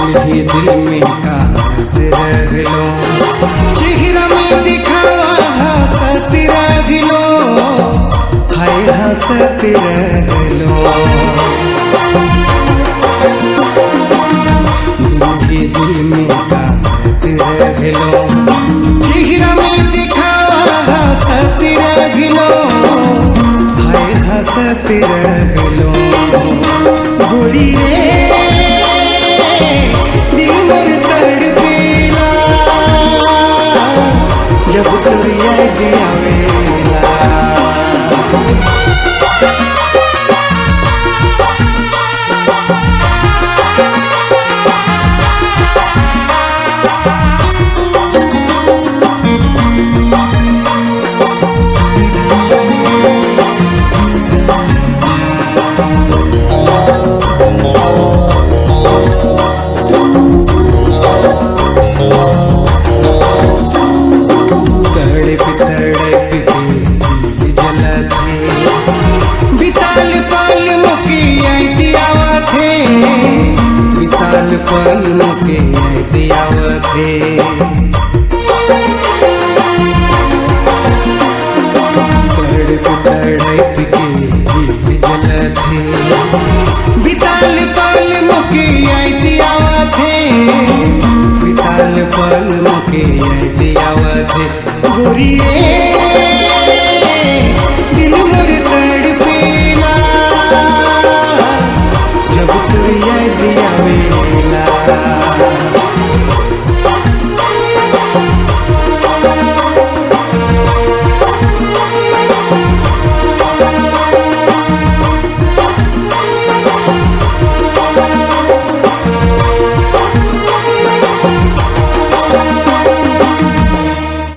ही दिल में कात रहलो, चेहरा में दिखावा हंसत रहलो, हाय हंसत रहलो। दिल में कात रहलो, चेहरा में दिखावा हंसत रहलो, हाय हंसत रहलो। गोरी रे दिल मोर तड़पेला, जब तोर याद आवेला। पल मुके दियावथे, तड़प तड़प के जीव जलथे, बिताल पल मुके दियावथे, बिताल पल मुके दियावथे। गोरी रे